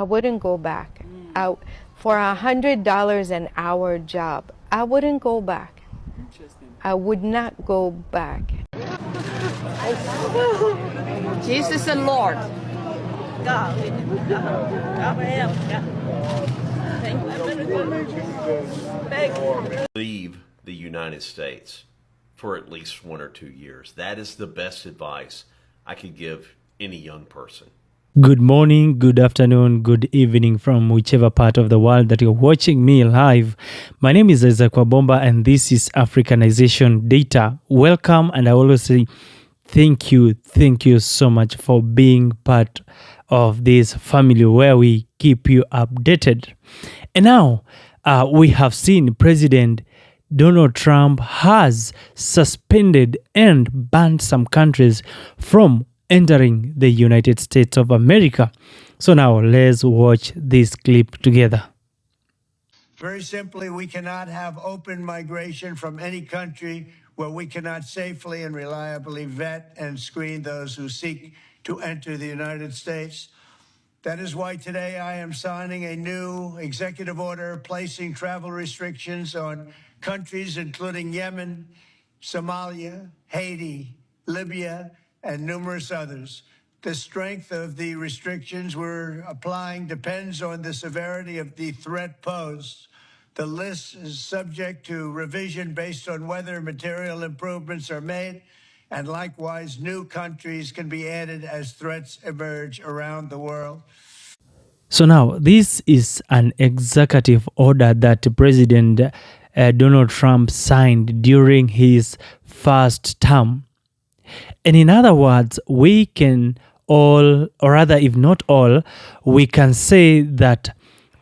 I wouldn't go back. For $100 an hour job, I wouldn't go back. I would not go back. Jesus and Lord. God. Leave the United States for at least 1 or 2 years. That is the best advice I could give any young person. Good morning, good afternoon, good evening from whichever part of the world that you're watching me live. My name is Isaac Wabomba and this is Africanization Data. Welcome, and I always say thank you so much for being part of this family where we keep you updated. And now we have seen President Donald Trump has suspended and banned some countries from entering the United States of America. So now let's watch this clip together. Very simply, we cannot have open migration from any country where we cannot safely and reliably vet and screen those who seek to enter the United States. That is why today I am signing a new executive order placing travel restrictions on countries including Yemen, Somalia, Haiti, Libya, and numerous others. The strength of the restrictions we're applying depends on the severity of the threat posed. The list is subject to revision based on whether material improvements are made, and likewise new countries can be added as threats emerge around the world. So now this is an executive order that President Donald Trump signed during his first term. And in other words, we can all, or rather if not all, we can say that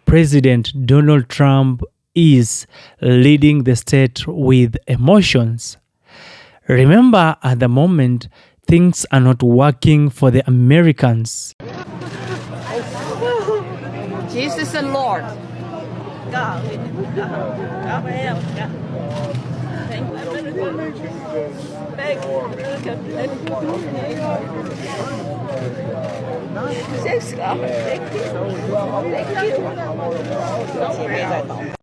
President Donald Trump is leading the state with emotions. Remember, at the moment, things are not working for the Americans. Jesus and Lord. God.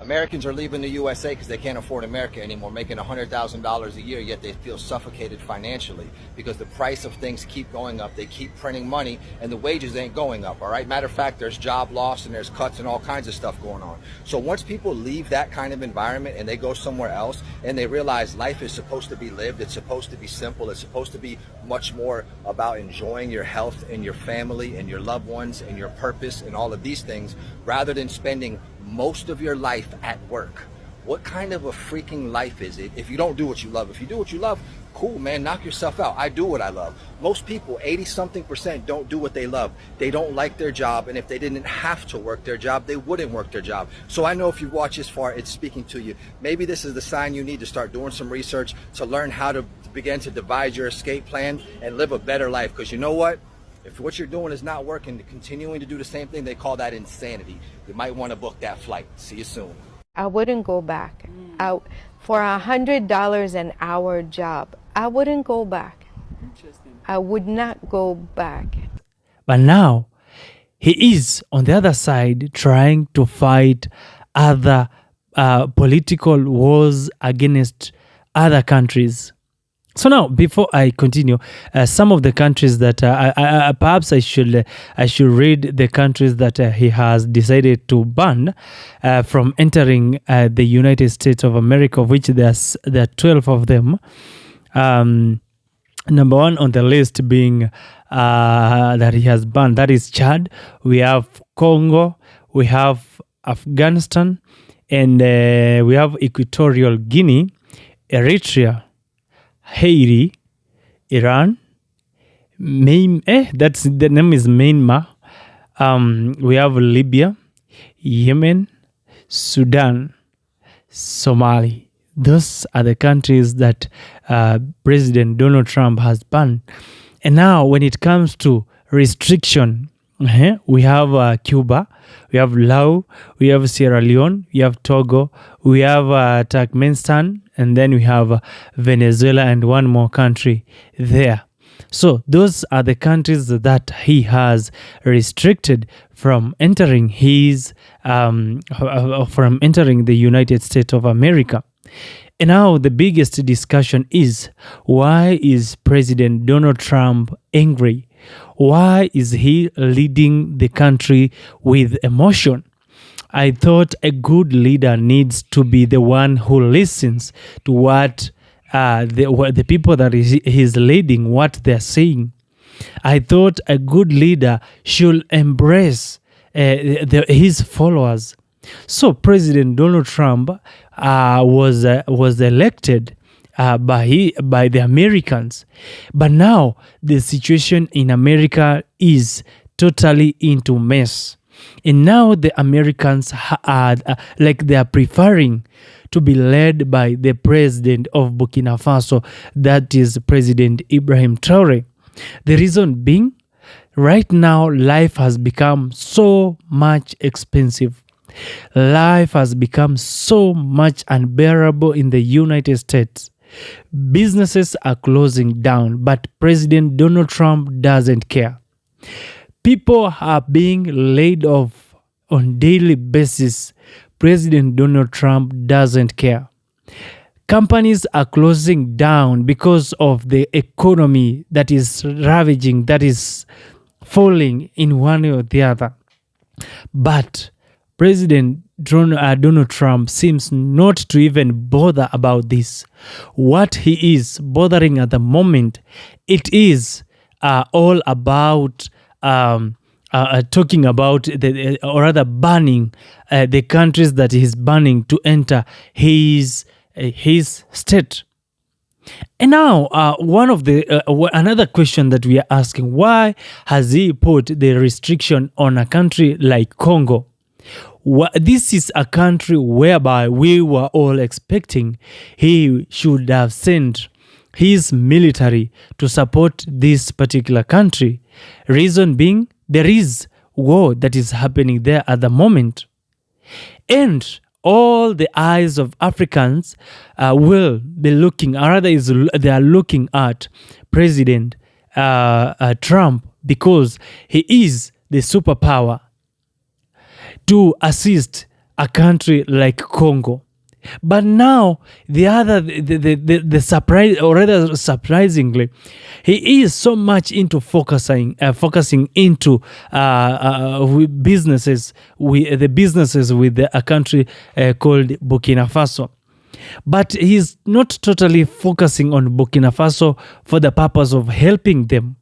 Americans are leaving the USA because they can't afford America anymore, making $100,000 a year, yet they feel suffocated financially because the price of things keep going up. They keep printing money and the wages ain't going up, all right? Matter of fact, there's job loss and there's cuts and all kinds of stuff going on. So once people leave that kind of environment and they go somewhere else and they realize life is supposed to be lived, it's supposed to be simple, it's supposed to be much more about enjoying your health and your family and your loved ones and your purpose and all of these things, rather than spending most of your life at work. What kind of a freaking life is it if you don't do what you love? If you do what you love, cool, man, knock yourself out. I do what I love. Most people, 80-something%, don't do what they love. They don't like their job, and if they didn't have to work their job, they wouldn't work their job. So I know if you watch this far, it's speaking to you. Maybe this is the sign you need to start doing some research to learn how to begin to devise your escape plan and live a better life. Because you know what? If what you're doing is not working, continuing to do the same thing, they call that insanity. You might want to book that flight. See you soon. I wouldn't go back. For $100 an hour job, I wouldn't go back. I would not go back. But now he is on the other side trying to fight other political wars against other countries. So now, before I continue, some of the countries that perhaps I should read the countries that he has decided to ban from entering the United States of America, of which there are 12 of them. Number one on the list being that he has banned, that is Chad. We have Congo, we have Afghanistan, and we have Equatorial Guinea, Eritrea, Haiti, Iran, that's the name is Myanmar. We have Libya, Yemen, Sudan, Somalia. Those are the countries that President Donald Trump has banned. And now when it comes to restriction, we have Cuba, we have Laos, we have Sierra Leone, we have Togo, we have Turkmenistan, and then we have Venezuela and one more country there. So those are the countries that he has restricted from entering from entering the United States of America. And now the biggest discussion is, why is President Donald Trump angry? Why is he leading the country with emotion? I thought a good leader needs to be the one who listens to what the people that he's leading, what they're saying. I thought a good leader should embrace his followers. So President Donald Trump was elected by the Americans, but now the situation in America is totally into mess. And now the Americans are they are preferring to be led by the president of Burkina Faso, that is President Ibrahim Traore. The reason being, right now life has become so much expensive. Life has become so much unbearable in the United States. Businesses are closing down, but President Donald Trump doesn't care. People are being laid off on daily basis. President Donald Trump doesn't care. Companies are closing down because of the economy that is ravaging, that is falling in one way or the other. But President Donald Trump seems not to even bother about this. What he is bothering at the moment, it is all about talking about or rather banning the countries that he's banning to enter his state. And now, one of the another question that we are asking: why has he put the restriction on a country like Congo? This is a country whereby we were all expecting he should have sent his military to support this particular country. Reason being, there is war that is happening there at the moment. And all the eyes of Africans will be looking, or rather they are looking at President Trump, because he is the superpower to assist a country like Congo. But now the surprise, or rather surprisingly, he is so much into focusing into businesses with a country called Burkina Faso. But he's not totally focusing on Burkina Faso for the purpose of helping them,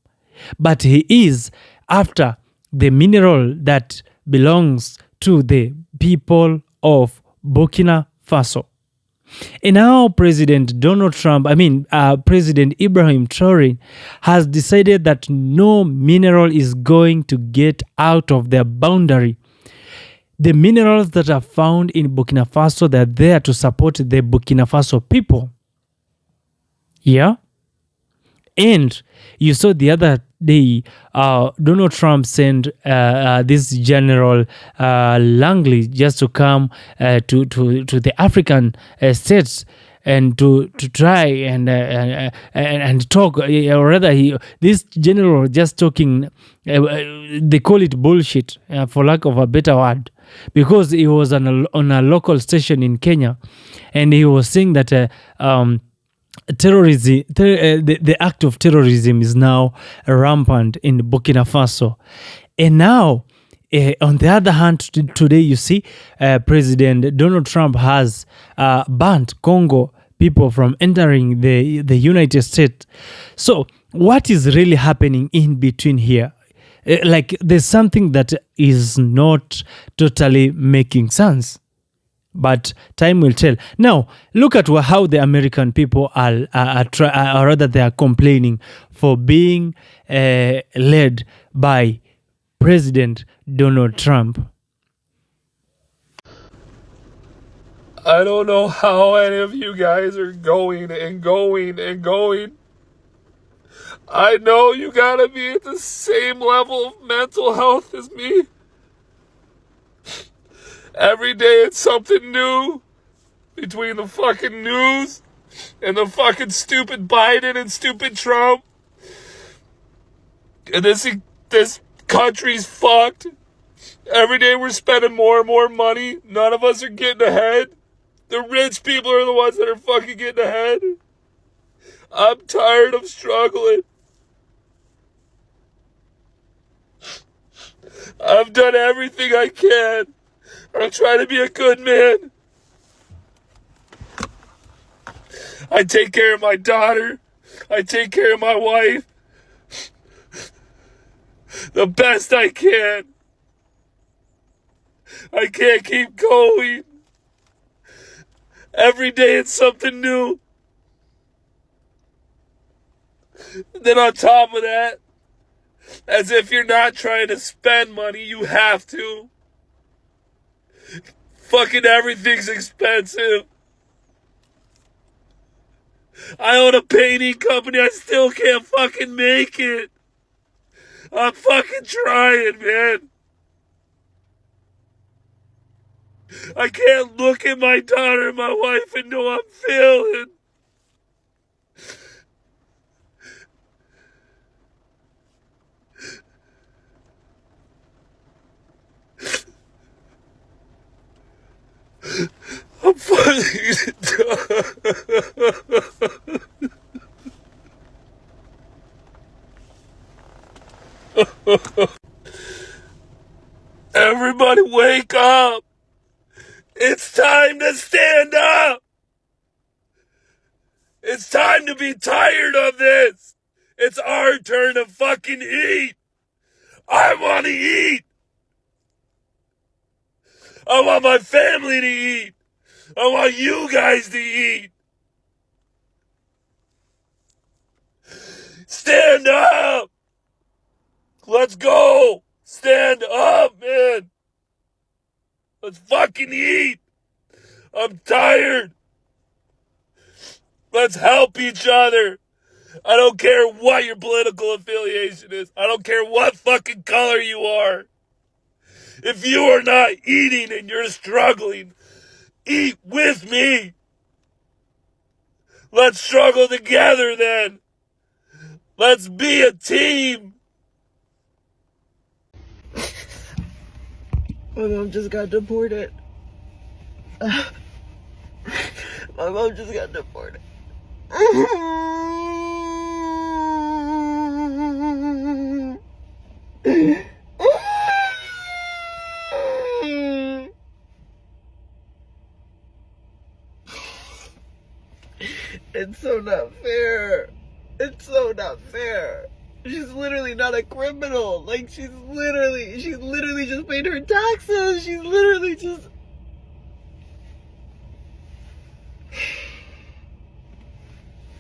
but he is after the mineral that belongs to the people of Burkina Faso. And now President Ibrahim Traore has decided that no mineral is going to get out of their boundary. The minerals that are found in Burkina Faso, they're there to support the Burkina Faso people. Yeah? And you saw the other day, Donald Trump sent this General Langley just to come to the African states and to try and talk, or rather, this general just talking. They call it bullshit, for lack of a better word, because he was on a local station in Kenya, and he was saying that. Terrorism, the act of terrorism is now rampant in Burkina Faso. And now, on the other hand, today you see President Donald Trump has banned Congo people from entering the United States. So what is really happening in between here? There's something that is not totally making sense. But time will tell. Now, look at how the American people are rather they are complaining for being led by President Donald Trump. I don't know how any of you guys are going and going and going. I know you gotta be at the same level of mental health as me. Every day it's something new between the fucking news and the fucking stupid Biden and stupid Trump. And this country's fucked. Every day we're spending more and more money. None of us are getting ahead. The rich people are the ones that are fucking getting ahead. I'm tired of struggling. I've done everything I can. I'm trying to be a good man. I take care of my daughter. I take care of my wife. The best I can. I can't keep going. Every day it's something new. Then on top of that, as if you're not trying to spend money, you have to. Fucking everything's expensive. I own a painting company, I still can't fucking make it. I'm fucking trying, man. I can't look at my daughter and my wife and know I'm failing. I'm fucking done. Everybody wake up. It's time to stand up. It's time to be tired of this. It's our turn to fucking eat. I want to eat. I want my family to eat. I want you guys to eat. Stand up. Let's go. Stand up, man. Let's fucking eat. I'm tired. Let's help each other. I don't care what your political affiliation is. I don't care what fucking color you are. If you are not eating and you're struggling, eat with me. Let's struggle together then. Let's be a team. My mom just got deported. My mom just got deported. It's so not fair. It's so not fair. She's literally not a criminal. Like, she's literally just paid her taxes. She's literally just...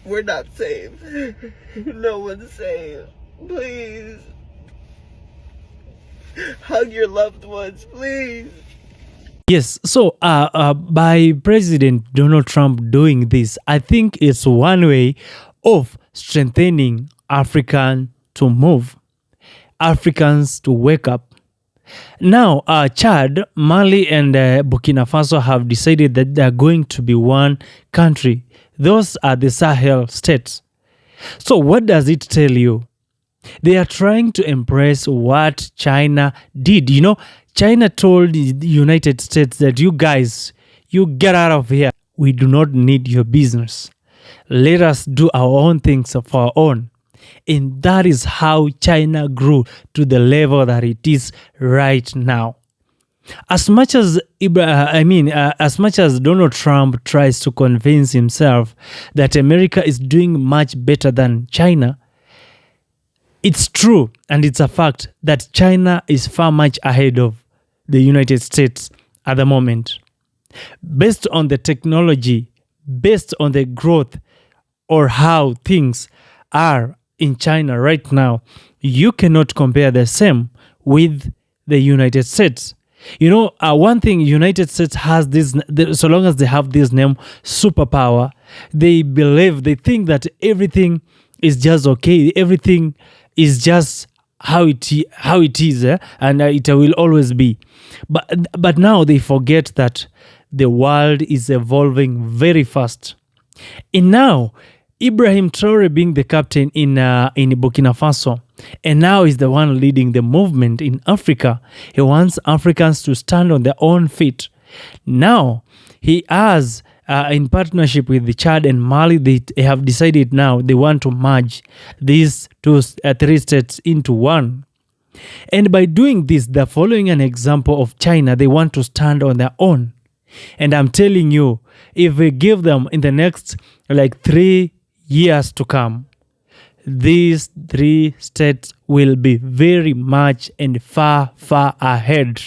We're not safe. No one's safe. Please. Hug your loved ones, please. Yes, so by President Donald Trump doing this, I think it's one way of strengthening African to move, Africans to wake up. Now, Chad, Mali, and Burkina Faso have decided that they are going to be one country. Those are the Sahel states. So what does it tell you? They are trying to embrace what China did. You know, China told the United States that you guys, you get out of here. We do not need your business. Let us do our own things of our own. And that is how China grew to the level that it is right now. As much as as much as Donald Trump tries to convince himself that America is doing much better than China, it's true and it's a fact that China is far much ahead of the United States at the moment. Based on the technology, based on the growth or how things are in China right now, you cannot compare the same with the United States. You know, one thing United States has this, so long as they have this name, superpower, they think that everything is just okay. Everything is just how it is, and it will always be. But now they forget that the world is evolving very fast. And now, Ibrahim Traore being the captain in Burkina Faso, And now he's the one leading the movement in Africa. He wants Africans to stand on their own feet. Now, he has, in partnership with the Chad and Mali, they have decided now they want to merge these three states into one. And by doing this, they're following an example of China. They want to stand on their own. And I'm telling you, if we give them in the next 3 years to come, these three states will be very much and far, far ahead.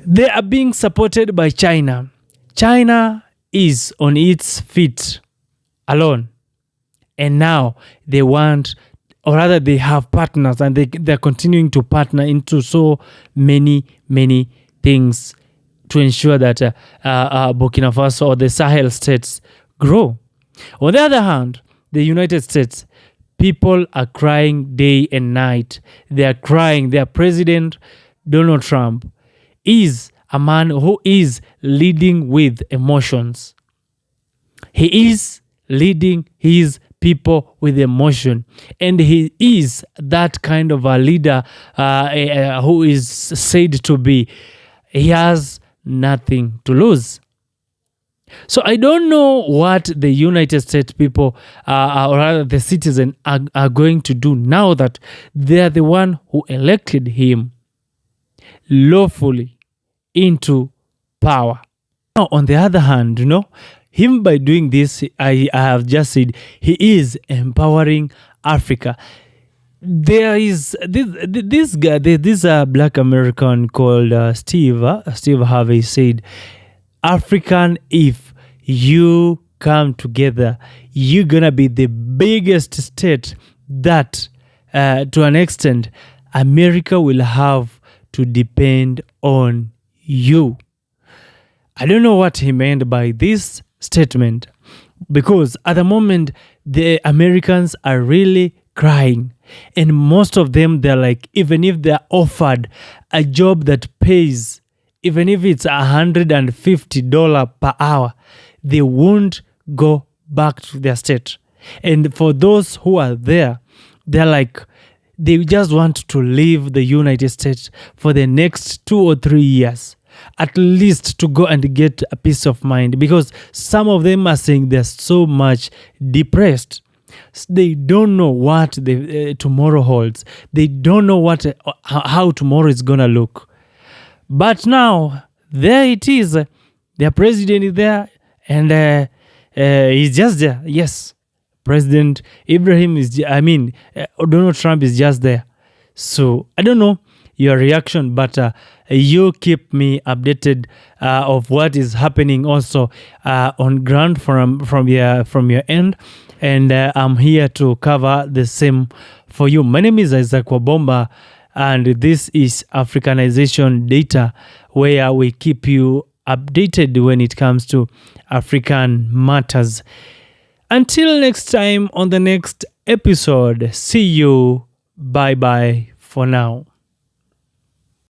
They are being supported by China. China is on its feet alone. And now they want, or rather they have partners, and they're continuing to partner into so many, many things to ensure that Burkina Faso or the Sahel states grow. On the other hand, the United States, people are crying day and night. They are crying. Their president, Donald Trump, is a man who is leading with emotions. He is leading his people with emotion. And he is that kind of a leader who is said to be. He has nothing to lose. So I don't know what the United States people, or rather the citizens, are going to do now that they are the one who elected him lawfully into power. Now, on the other hand, him by doing this, I have just said, he is empowering Africa. There is this guy, this black American called Steve Harvey said, African, if you come together, you're gonna be the biggest state that, to an extent, America will have to depend on you. I don't know what he meant by this statement, because at the moment, the Americans are really crying. And most of them, they're like, even if they're offered a job that pays, even if it's $150 per hour, they won't go back to their state. And for those who are there, they're like, they just want to leave the United States for the next 2 or 3 years, at least to go and get a peace of mind, because some of them are saying they're so much depressed. They don't know what the tomorrow holds. They don't know how tomorrow is going to look. But now, there it is. Their president is there, and he's just there. Yes, President Ibrahim Donald Trump is just there. So, I don't know your reaction, but you keep me updated of what is happening also on ground from your end. And I'm here to cover the same for you. My name is Isaac Wabomba, and this is Africanization Data, where we keep you updated when it comes to African matters. Until next time on the next episode, see you. Bye-bye for now.